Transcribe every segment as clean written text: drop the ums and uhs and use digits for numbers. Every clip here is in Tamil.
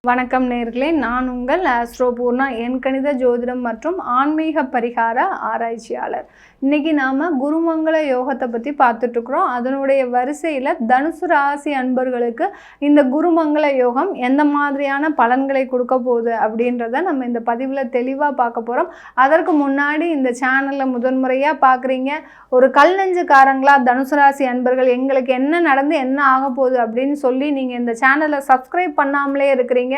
வணக்கம் நேயர்களே, நான் உங்கள் ஆஸ்ட்ரோ பூர்ணா, என் கணித ஜோதிடம் மற்றும் ஆன்மீக பரிகார ஆராய்ச்சியாளர். இன்னைக்கு நாம குருமங்கள யோகத்தை பற்றி பார்த்துட்ருக்குறோம். அதனுடைய வரிசையில் தனுசு ராசி அன்பர்களுக்கு இந்த குருமங்கள யோகம் எந்த மாதிரியான பலன்களை கொடுக்க போகுது அப்படின்றத நம்ம இந்த பதிவில் தெளிவாக பார்க்க போகிறோம். அதற்கு முன்னாடி இந்த சேனலில் முதன்முறையாக பார்க்குறீங்க, ஒரு கல் நெஞ்சுக்காரங்களா தனுசு ராசி அன்பர்கள், எங்களுக்கு என்ன நடந்து என்ன ஆக போகுது அப்படின்னு சொல்லி நீங்கள் இந்த சேனலை சப்ஸ்கிரைப் பண்ணாமலே இருக்கிறீங்க.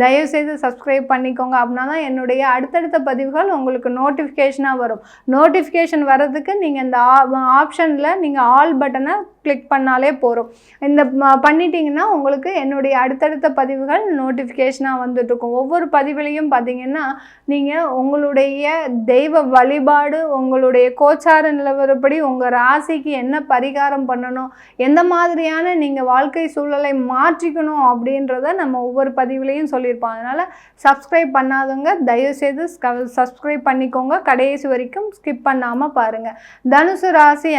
தயவுசெய்து சப்ஸ்கிரைப் பண்ணிக்கோங்க. அப்படின்னா தான் என்னுடைய அடுத்தடுத்த பதிவுகள் உங்களுக்கு நோட்டிஃபிகேஷனாக வரும். நோட்டிஃபிகேஷன் வர்றதுக்கு நீங்கள் இந்த ஆப்ஷனில் நீங்கள் ஆல் பட்டனை கிளிக் பண்ணாலே போகிறோம். இந்த பண்ணிட்டீங்கன்னா உங்களுக்கு என்னுடைய அடுத்தடுத்த பதிவுகள் நோட்டிஃபிகேஷனாக வந்துட்டுருக்கும். ஒவ்வொரு பதிவுலையும் பார்த்தீங்கன்னா நீங்கள் உங்களுடைய தெய்வ வழிபாடு, உங்களுடைய கோச்சார நிலவரப்படி உங்கள் ராசிக்கு என்ன பரிகாரம் பண்ணணும், எந்த மாதிரியான நீங்கள் வாழ்க்கை சூழலை மாற்றிக்கணும் அப்படின்றத நம்ம ஒவ்வொரு பதிவுலையும் சொல்லியிருப்போம். அதனால் சப்ஸ்கிரைப் பண்ணாதவங்க தயவுசெய்து சப்ஸ்கிரைப் பண்ணிக்கோங்க. கடைசி வரைக்கும் ஸ்கிப் பண்ணாமல் பாருங்கள். தனுசு ராசி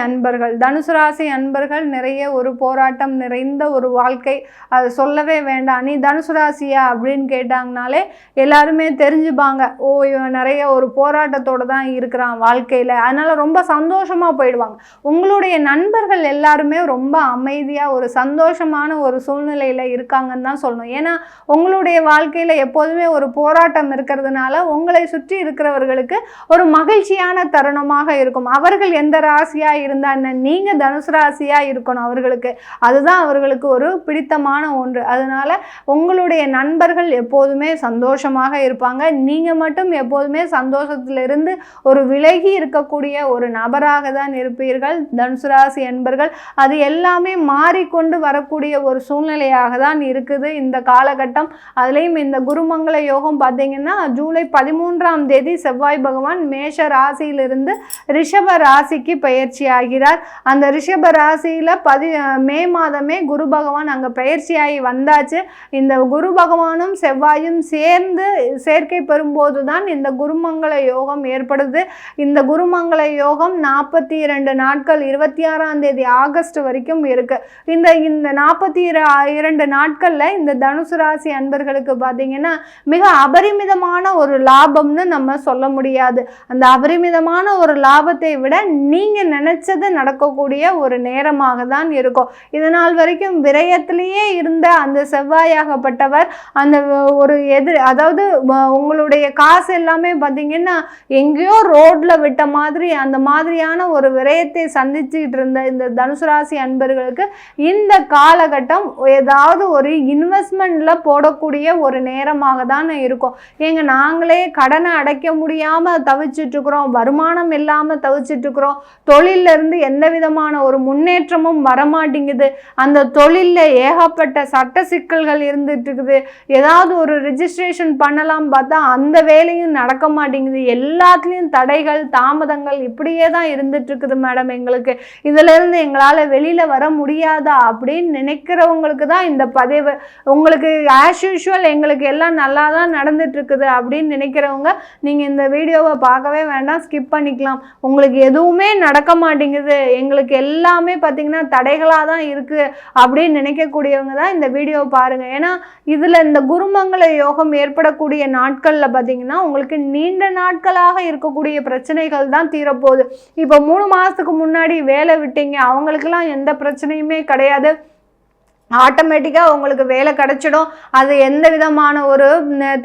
அன்பர்கள் நிறைய ஒரு போராட்டம் நிறைந்த ஒரு வாழ்க்கை. அது சொல்லவே வேண்டாம். நீ தனுசு ராசியா அப்படின்னு கேட்டாங்கனாலே எல்லாருமே தெரிஞ்சுப்பாங்க, ஓ இவன் நிறைய ஒரு போராட்டத்தோடு தான் இருக்கிறான் வாழ்க்கையில். அதனால் ரொம்ப சந்தோஷமாக போயிடுவாங்க. உங்களுடைய நண்பர்கள் எல்லாருமே ரொம்ப அமைதியாக ஒரு சந்தோஷமான ஒரு சூழ்நிலையில் இருக்காங்கன்னு தான் சொல்லணும். ஏன்னா உங்களுடைய வாழ்க்கையில் எப்போதுமே ஒரு போராட்டம் இருக்கிறதுனால உங்களை சுற்றி இருக்கிறவர்களுக்கு ஒரு மகிழ்ச்சியான தருணமாக இருக்கும். அவர்கள் எந்த ராசியாக இருந்தால் என்ன, நீங்கள் தனுசு ராசியாக இருக்கணும் அவர்களுக்கு. அதுதான் அவர்களுக்கு ஒரு பிடித்தமான ஒன்று. அதனால உங்களுடைய நண்பர்கள் எப்போதுமே சந்தோஷமாக இருப்பாங்க. நீங்கள் மட்டும் எப்போதுமே சந்தோஷத்திலிருந்து ஒரு விலகி இருக்கக்கூடிய ஒரு நபராக தான் இருப்பீர்கள் தனுசு ராசி அன்பர்கள். அது எல்லாமே மாறிக்கொண்டு வரக்கூடிய ஒரு சூழ்நிலையாக தான் இருக்குது இந்த காலகட்டம். அதுலேயும் இந்த குருமங்கள யோகம் பார்த்தீங்கன்னா ஜூலை 13ஆம் தேதி செவ்வாய் பகவான் மேஷ ராசியிலிருந்து ரிஷப ராசிக்கு பயிற்சி ஆகிறார். அந்த ரிஷப ராசியில் மே மாதமே குரு பகவான் அங்கே பயிற்சியாகி வந்தாச்சு. இந்த குரு பகவானும் செவ்வாயும் சேர்ந்து சேர்க்கை பெறும்போது தான் இந்த குருமங்கள யோகம் ஏற்படுது. இந்த குருமங்கள யோகம் 42 நாட்கள் 26ஆம் தேதி ஆகஸ்ட் வரைக்கும் இருக்கு. இந்த 42 நாட்களில் இந்த தனுசு ராசி அன்பர்களுக்கு பார்த்தீங்கன்னா மிக அபரிமிதமான ஒரு லாபம்னு நம்ம சொல்ல முடியாது. அந்த அபரிமிதமான ஒரு லாபத்தை விட நீங்கள் நினைச்சது நடக்கக்கூடிய ஒரு நேரமாக தான் இருக்கும். இதனால் வரைக்கும் விரயத்திலேயே இருந்த அந்த செவ்வாயாகப்பட்டவர் அந்த ஒரு அதாவது உங்களுடைய காசு எல்லாமே பார்த்தீங்கன்னா எங்கேயோ ரோட்ல விட்ட மாதிரி அந்த மாதிரியான ஒரு விரயத்தை சந்திச்சுட்டு இருந்த இந்த தனுசு ராசி அன்பர்களுக்கு இந்த காலகட்டம் ஏதாவது ஒரு இன்வெஸ்ட்மெண்ட்ல போடக்கூடிய ஒரு நேரமாக தான் இருக்கும். நாங்களே கடனை அடைக்க முடியாம தவிச்சிட்டு இருக்கிறோம், வருமானம் இல்லாம தவிச்சிட்டு இருக்கிறோம், தொழில இருந்து எந்த விதமான ஒரு முன்னேற்றமும் வரமாட்டேங்குது, அந்த தொழிலில் ஏகப்பட்ட சட்ட சிக்கல்கள் இருந்துட்டு இருக்குது, ஏதாவது ஒரு ரிஜிஸ்ட்ரேஷன் பண்ணலாம் பார்த்தா அந்த வேலையும் நடக்க மாட்டேங்குது, எல்லாத்துலேயும் தடைகள் தாமதங்கள் இப்படியே தான் இருந்துட்டு இருக்குது மேடம், எங்களுக்கு இதிலிருந்து எங்களால் வெளியில் வர முடியாதா அப்படின்னு நினைக்கிறவங்களுக்கு தான் இந்த பதிவு. உங்களுக்கு ஆஸ் யூஷுவல் எங்களுக்கு எல்லாம் நல்லா தான் நடந்துட்டு இருக்குது அப்படின்னு நினைக்கிறவங்க நீங்கள் இந்த வீடியோவை பார்க்கவே வேண்டாம், ஸ்கிப் பண்ணிக்கலாம். உங்களுக்கு எதுவுமே நடக்க மாட்டேங்குது, எங்களுக்கு எல்லாமே பார்த்தீங்கன்னா தடைகளாக தான் இருக்குது அப்படின்னு நினைக்கக்கூடியவங்க தான் இந்த வீடியோவை பாருங்கள். ஏன்னா இதில் இந்த குருமங்கள யோகம் ஏற்படக்கூடிய நாட்களில் பார்த்தீங்கன்னா உங்களுக்கு நீண்ட நாட்களாக இருக்கக்கூடிய பிரச்சனைகள் தான் தீரப்போகுது. இப்போ 3 மாதத்துக்கு முன்னாடி வேலை விட்டீங்க, அவங்களுக்கெல்லாம் எந்த பிரச்சனையுமே கிடையாது, ஆட்டோமேட்டிக்காக உங்களுக்கு வேலை கிடைச்சிடும். அது எந்த விதமான ஒரு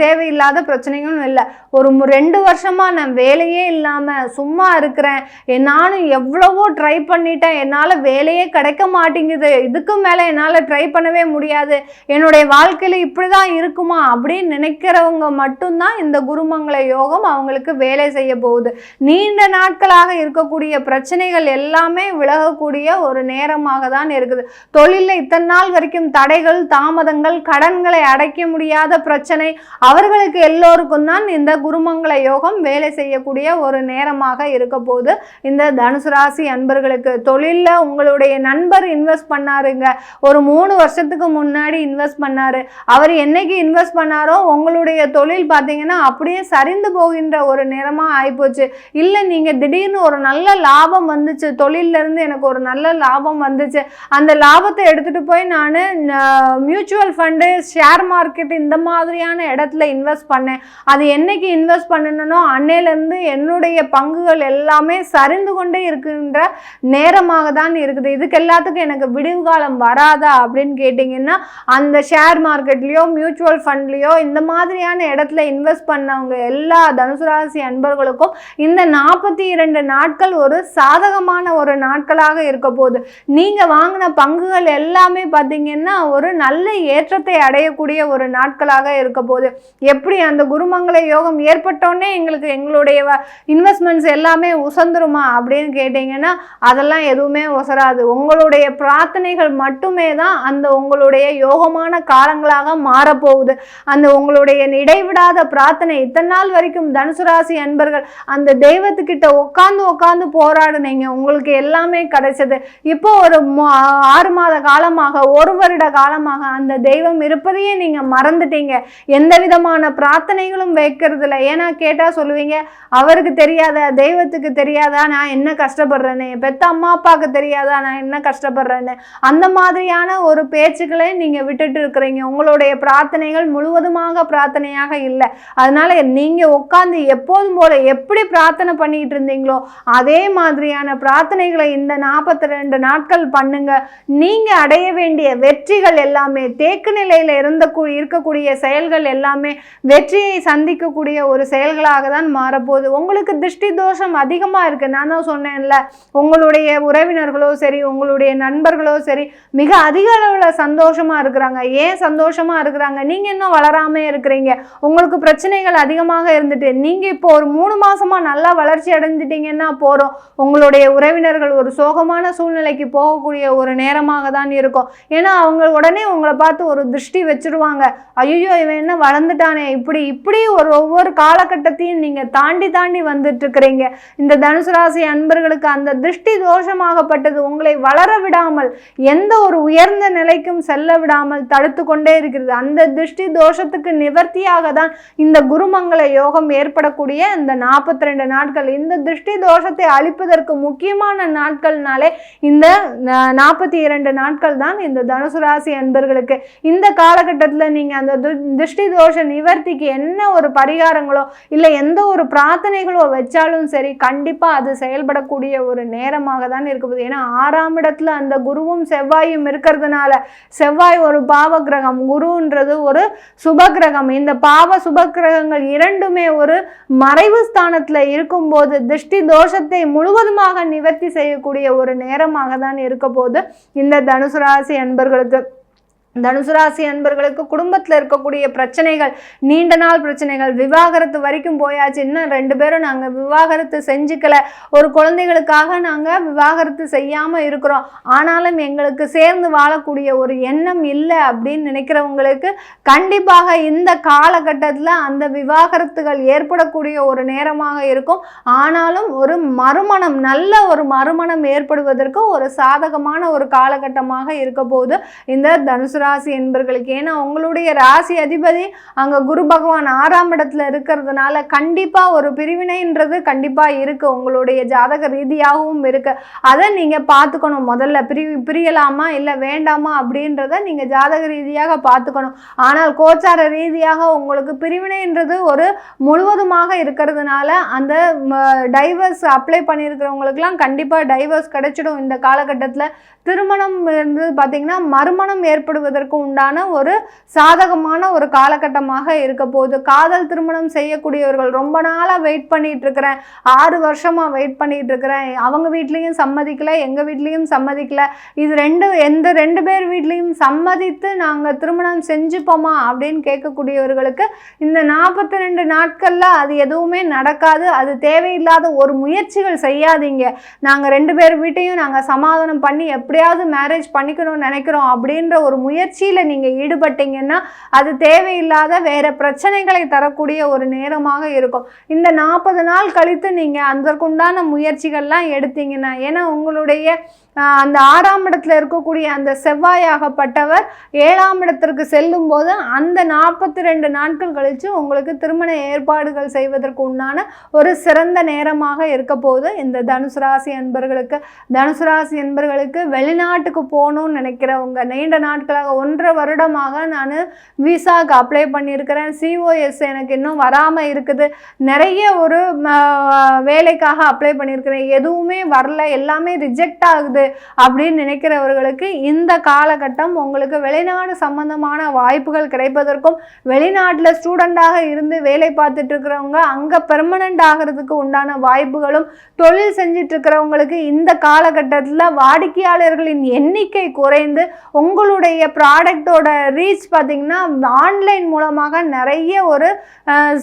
தேவையில்லாத பிரச்சனையும் இல்லை. ஒரு 2 வருஷமாக நான் வேலையே இல்லாமல் சும்மா இருக்கிறேன், நானும் எவ்வளவோ ட்ரை பண்ணிட்டேன், என்னால் வேலையே கிடைக்க மாட்டேங்குது, இதுக்கு மேலே என்னால் ட்ரை பண்ணவே முடியாது, என்னுடைய வாழ்க்கையில் இப்படி தான் இருக்குமா அப்படின்னு நினைக்கிறவங்க மட்டும்தான் இந்த குருமங்கள யோகம் அவங்களுக்கு வேலை செய்ய போகுது. நீண்ட நாட்களாக இருக்கக்கூடிய பிரச்சனைகள் எல்லாமே விலகக்கூடிய ஒரு நேரமாக தான் இருக்குது. தொழிலில் இத்தனை நாள் வரைக்கும் தடைகள் தாமதங்கள் கடன்களை அடைக்க முடியாத பிரச்சனை அவர்களுக்கு எல்லோருக்கும் தான் இந்த குருமங்கள யோகம் வேலை செய்யக்கூடிய ஒரு நேரமாக இருக்க போது. இந்த தனுசு ராசி அன்பர்களுக்கு தொழிலில் உங்களுடைய நண்பர் இன்வெஸ்ட் பண்ணாருங்க, ஒரு 3 வருஷத்துக்கு முன்னாடி இன்வெஸ்ட் பண்ணாரு, அவர் என்னைக்கு இன்வெஸ்ட் பண்ணாரோ உங்களுடைய தொழில் பார்த்தீங்கன்னா அப்படியே சரிந்து போகின்ற ஒரு நேரமாக ஆயிப்போச்சு. இல்லை நீங்கள் திடீர்னு ஒரு நல்ல லாபம் வந்துச்சு, தொழிலிருந்து எனக்கு ஒரு நல்ல லாபம் வந்துச்சு, அந்த லாபத்தை எடுத்துகிட்டு போய் நான் நான் மியூச்சுவல் ஃபண்டு, ஷேர் மார்க்கெட் இந்த மாதிரியான இடத்துல இன்வெஸ்ட் பண்ணேன். அது என்னைக்கு இன்வெஸ்ட் பண்ணணும்னோ அன்னையிலேருந்து என்னுடைய பங்குகள் எல்லாமே சரிந்து கொண்டே இருக்கின்ற நேரமாக தான் இருக்குது. இதுக்கு எல்லாத்துக்கும் எனக்கு விடிவு காலம் வராதா அப்படின்னு கேட்டிங்கன்னா, அந்த ஷேர் மார்க்கெட்லேயோ மியூச்சுவல் ஃபண்ட்லேயோ இந்த மாதிரியான இடத்துல இன்வெஸ்ட் பண்ணவங்க எல்லா தனுசு ராசி அன்பர்களுக்கும் இந்த 42 நாட்கள் ஒரு சாதகமான ஒரு நாட்களாக இருக்க போகுது. நீங்கள் வாங்கின பங்குகள் எல்லாமே பார்த்தீங்கன்னா ஒரு நல்ல ஏற்றத்தை அடையக்கூடிய ஒரு நாட்களாக இருக்க போகுது. எப்படி அந்த குருமங்கள யோகம் ஏற்பட்டோன்னே எங்களுடைய இன்வெஸ்ட்மெண்ட்ஸ் எல்லாமே உசந்துருமா அப்படின்னு கேட்டிங்கன்னா அதெல்லாம் எதுவுமே உசராது. உங்களுடைய பிரார்த்தனைகள் மட்டுமே தான் அந்த உங்களுடைய யோகமான காலங்களாக மாறப்போகுது. அந்த உங்களுடைய இடைவிடாத பிரார்த்தனை இத்தனை நாள் வரைக்கும் தனுசு ராசி அன்பர்கள் அந்த தெய்வத்துக்கிட்ட உட்காந்து போராடுனீங்க, உங்களுக்கு எல்லாமே கிடைச்சது. இப்போ ஒரு 6 மாத காலமாக, 1 வருட காலமாக அந்த தெய்வம் இருப்பதையே நீங்க மறந்துட்டீங்க. எந்த விதமான பிரார்த்தனைகளும் வைக்கிறது இல்லை. ஏன்னா கேட்டா சொல்லுவீங்க, அவருக்கு தெரியாதா, தெய்வத்துக்கு தெரியாதா நான் என்ன கஷ்டப்படுறேன்னு, பெத்த அம்மா அப்பாவுக்கு தெரியாதா நான் என்ன கஷ்டப்படுறேன்னு, அந்த மாதிரியான ஒரு பேச்சுக்களை நீங்க விட்டுட்டு இருக்கிறீங்க. உங்களுடைய பிரார்த்தனைகள் முழுவதுமாக பிரார்த்தனையாக இல்லை. அதனால நீங்க உட்கார்ந்து எப்போதும் போல எப்படி பிரார்த்தனை பண்ணிட்டு இருந்தீங்களோ அதே மாதிரியான பிரார்த்தனைகளை இந்த 42 நாட்கள் பண்ணுங்க. நீங்க அடைய வேண்டிய வெற்றிகள் எல்லாமே, தேக்கு நிலையில இருக்கக்கூடிய செயல்கள் எல்லாமே வெற்றியை சந்திக்கக்கூடிய ஒரு செயல்களாக தான் மாறப்போகுது. உங்களுக்கு திருஷ்டி தோஷம் அதிகமா இருக்கு. நான் தான் சொன்னேன்ல, உங்களுடைய உறவினர்களோ சரி, உங்களுடைய நண்பர்களோ சரி மிக அதிக அளவுல சந்தோஷமா இருக்கிறாங்க. ஏன் சந்தோஷமா இருக்கிறாங்க? நீங்க இன்னும் வளராம இருக்கிறீங்க. உங்களுக்கு பிரச்சனைகள் அதிகமாக இருந்துட்டு நீங்க இப்போ ஒரு 3 மாசமா நல்லா வளர்ச்சி அடைஞ்சிட்டீங்கன்னா போறோம், உங்களுடைய உறவினர்கள் ஒரு சோகமான சூழ்நிலைக்கு போகக்கூடிய ஒரு நேரமாக தான் இருக்கும். ஏன்னா அவங்க உடனே உங்களை பார்த்து ஒரு திருஷ்டி வச்சிருவாங்க. ஐயோ இவன் என்ன வளர்ந்துட்டானே, இப்படி ஒவ்வொரு காலகட்டத்தையும் நீங்க தாண்டி வந்துட்டு இருக்கிறீங்க. இந்த தனுசு ராசி அன்பர்களுக்கு அந்த திருஷ்டி தோஷமாகப்பட்டது உங்களை வளர விடாமல், எந்த ஒரு உயர்ந்த நிலைக்கும் செல்ல விடாமல் தடுத்து கொண்டே இருக்கிறது. அந்த திருஷ்டி தோஷத்துக்கு நிவர்த்தியாக தான் இந்த குருமங்கள யோகம் ஏற்படக்கூடிய இந்த 42 நாட்கள். இந்த திருஷ்டி தோஷத்தை அழிப்பதற்கு முக்கியமான நாட்கள்னாலே இந்த 42 நாட்கள் தான் இந்த தனுசு ராசி அன்பர்களுக்கு. இந்த காலகட்டத்தில் நீங்க அந்த திருஷ்டி தோஷ நிவர்த்திக்கு என்ன ஒரு பரிகாரங்களோ இல்லை எந்த ஒரு பிரார்த்தனைகளோ வச்சாலும் சரி, கண்டிப்பா அது செயல்படக்கூடிய ஒரு நேரமாக தான் இருக்குது. ஏன்னா 6ஆம் இடத்துல அந்த குருவும் செவ்வாயும் இருக்கிறதுனால, செவ்வாய் ஒரு பாவ கிரகம், குருன்றது ஒரு சுப கிரகம். இந்த பாவ சுப கிரகங்கள் இரண்டுமே ஒரு மறைவு ஸ்தானத்துல இருக்கும்போது திருஷ்டி தோஷத்தை முழுவதுமாக நிவர்த்தி செய்யக்கூடிய ஒரு நேரமாக தான் இருக்க போது இந்த தனுசு ராசி அன்பர்களுக்கு. தனுசு ராசி அன்பர்களுக்கு குடும்பத்தில் இருக்கக்கூடிய பிரச்சனைகள், நீண்ட நாள் பிரச்சனைகள், விவாகரத்து வரைக்கும் போயாச்சு. இன்னும் 2 பேரும் நாங்கள் விவாகரத்து செஞ்சுக்கல, ஒரு குழந்தைகளுக்காக நாங்கள் விவாகரத்து செய்யாமல் இருக்கிறோம், ஆனாலும் எங்களுக்கு சேர்ந்து வாழக்கூடிய ஒரு எண்ணம் இல்லை அப்படின்னு நினைக்கிறவங்களுக்கு கண்டிப்பாக இந்த காலகட்டத்தில் அந்த விவாகரத்துகள் ஏற்படக்கூடிய ஒரு நேரமாக இருக்கும். ஆனாலும் ஒரு மறுமணம், நல்ல ஒரு மறுமணம் ஏற்படுவதற்கு ஒரு சாதகமான ஒரு காலகட்டமாக இருக்க போது இந்த தனுசு ராசி என்பர்களுக்கு. ஏன்னா உங்களுடைய ராசி அதிபதி அங்க குரு பகவான் 6ஆம் இடத்துல இருக்கிறதுனால கண்டிப்பா ஒரு பிரிவினைன்றது கண்டிப்பா இருக்கு, உங்களுடைய ஜாதக ரீதியாகவும் இருக்கு. அதை நீங்க பார்த்துக்கணும். முதல்ல பிரியலாமா இல்லை வேண்டாமா அப்படின்றத நீங்க ஜாதக ரீதியாக பார்த்துக்கணும். ஆனால் கோச்சார ரீதியாக உங்களுக்கு பிரிவினைன்றது ஒரு முழுவதுமாக இருக்கிறதுனால அந்த டைவர்ஸ் அப்ளை பண்ணியிருக்கிறவங்களுக்குலாம் கண்டிப்பா டைவர்ஸ் கிடைச்சிடும். இந்த காலகட்டத்தில் திருமணம் வந்து பார்த்தீங்கன்னா மறுமணம் ஏற்படுவதற்கு உண்டான ஒரு சாதகமான ஒரு காலகட்டமாக இருக்க போகுது. காதல் திருமணம் செய்யக்கூடியவர்கள், ரொம்ப நாளாக வெயிட் பண்ணிட்டு இருக்கிறேன், 6 வருஷமா வெயிட் பண்ணிட்டு இருக்கிறேன், அவங்க வீட்லேயும் சம்மதிக்கல, எங்கள் வீட்லேயும் சம்மதிக்கல, இது எந்த 2 பேர் வீட்லேயும் சம்மதித்து நாங்கள் திருமணம் செஞ்சுப்போமா அப்படின்னு கேட்கக்கூடியவர்களுக்கு இந்த 42 நாட்களில் அது எதுவுமே நடக்காது. அது தேவையில்லாத ஒரு முயற்சிகள் செய்யாதீங்க. நாங்கள் 2 பேர் வீட்டையும் நாங்கள் சமாதானம் பண்ணி எப்படியாவது மேரேஜ் பண்ணிக்கணும்னு நினைக்கிறோம் அப்படின்ற ஒரு முயற்சி முயற்சியில் நீங்கள் ஈடுபட்டீங்கன்னா அது தேவையில்லாத வேறு பிரச்சனைகளை தரக்கூடிய ஒரு நேரமாக இருக்கும். இந்த 40 நாள் கழித்து நீங்கள் அதற்குண்டான முயற்சிகள்லாம் எடுத்தீங்கன்னா, ஏன்னா உங்களுடைய அந்த 6ஆம் இடத்துல இருக்கக்கூடிய அந்த செவ்வாயாகப்பட்டவர் 7ஆம் இடத்திற்கு செல்லும் போது அந்த 42 நாட்கள் கழித்து உங்களுக்கு திருமண ஏற்பாடுகள் செய்வதற்கு உண்டான ஒரு சிறந்த நேரமாக இருக்க போகுது இந்த தனுசு ராசி அன்பர்களுக்கு. தனுசு ராசி அன்பர்களுக்கு வெளிநாட்டுக்கு போகணும்னு நினைக்கிறவங்க, நீண்ட நாட்களாக 1.5 வருடமாக நான் விசாவுக்கு அப்ளை பண்ணியிருக்கிறேன், COS எனக்கு இன்னும் வராமல் இருக்குது, நிறைய ஒரு வேலைக்காக அப்ளை பண்ணியிருக்கிறேன், எதுவுமே வரல, எல்லாமே ரிஜெக்ட் ஆகுது அப்படின்னு நினைக்கிறவர்களுக்கு இந்த காலகட்டம் உங்களுக்கு வெளிநாடு சம்பந்தமான வாய்ப்புகள் கிடைப்பதற்கும், வெளிநாட்டில் ஸ்டூடெண்டாக இருந்து வேலை பார்த்துட்டு இருக்கிறவங்க அங்கே பெர்மனண்ட் ஆகிறதுக்கு உண்டான வாய்ப்புகளும், தொழில் செஞ்சிட்டு இருக்கிறவங்களுக்கு இந்த காலகட்டத்தில் வாடிக்கையாளர்களின் எண்ணிக்கை குறைந்து உங்களுடைய ப்ராடக்டோட ரீச் பார்த்திங்கன்னா ஆன்லைன் மூலமாக நிறைய ஒரு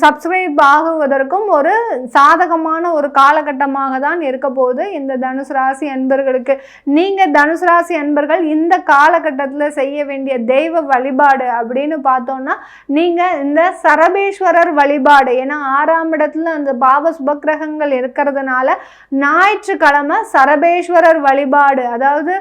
சப்ஸ்கிரைப் ஆகுவதற்கும் ஒரு சாதகமான ஒரு காலகட்டமாக தான் இருக்க போகுது இந்த தனுசு ராசி அன்பர்களுக்கு. நீங்கள் தனுசு ராசி அன்பர்கள் இந்த காலகட்டத்தில் செய்ய வேண்டிய தெய்வ வழிபாடு அப்படின்னு பார்த்தோம்னா, நீங்கள் இந்த சரபேஸ்வரர் வழிபாடு, ஏன்னா 6ஆம் இடத்துல அந்த பாவ சுபக்கிரகங்கள் இருக்கிறதுனால ஞாயிற்றுக்கிழமை சரபேஸ்வரர் வழிபாடு, அதாவது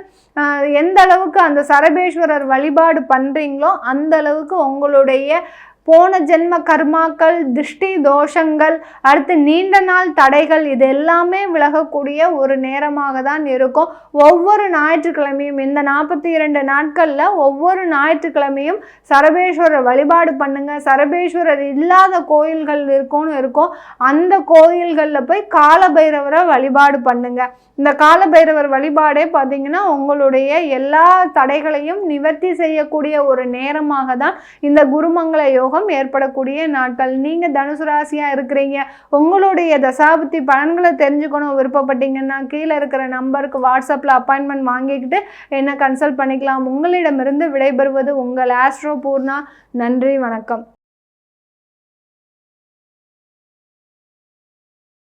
எந்த அளவுக்கு அந்த சரபேஸ்வரர் வழிபாடு பண்ணுறீங்களோ அந்த அளவுக்கு உங்களுடைய போன ஜென்ம கர்மாக்கள், திருஷ்டி தோஷங்கள், அடுத்து நீண்ட நாள் தடைகள், இது எல்லாமே விலகக்கூடிய ஒரு நேரமாக தான் இருக்கும். ஒவ்வொரு ஞாயிற்றுக்கிழமையும் இந்த 42 நாட்களில் ஒவ்வொரு ஞாயிற்றுக்கிழமையும் சரபேஸ்வரர் வழிபாடு பண்ணுங்க. சரபேஸ்வரர் இல்லாத கோயில்கள் இருக்கும், அந்த கோயில்களில் போய் காலபைரவரை வழிபாடு பண்ணுங்க. இந்த காலபைரவர் வழிபாடே பார்த்தீங்கன்னா உங்களுடைய எல்லா தடைகளையும் நிவர்த்தி செய்யக்கூடிய ஒரு நேரமாக தான் இந்த குருமங்கள யோகம் ஏற்படக்கூடிய நாட்கள். நீங்க தனுசு ராசியா இருக்கிறீங்க, உங்களுடைய தசாபுத்தி பலன்களை தெரிஞ்சுக்கணும் விருப்பப்பட்டீங்கன்னா கீழே இருக்கிற நம்பருக்கு வாட்ஸ்அப்ல அப்பாயின்மெண்ட் வாங்கிக்கிட்டு என்ன கன்சல்ட் பண்ணிக்கலாம். உங்களிடமிருந்து விடைபெறுவது உங்கள் ஆஸ்ட்ரோ பூர்ணா. நன்றி, வணக்கம்.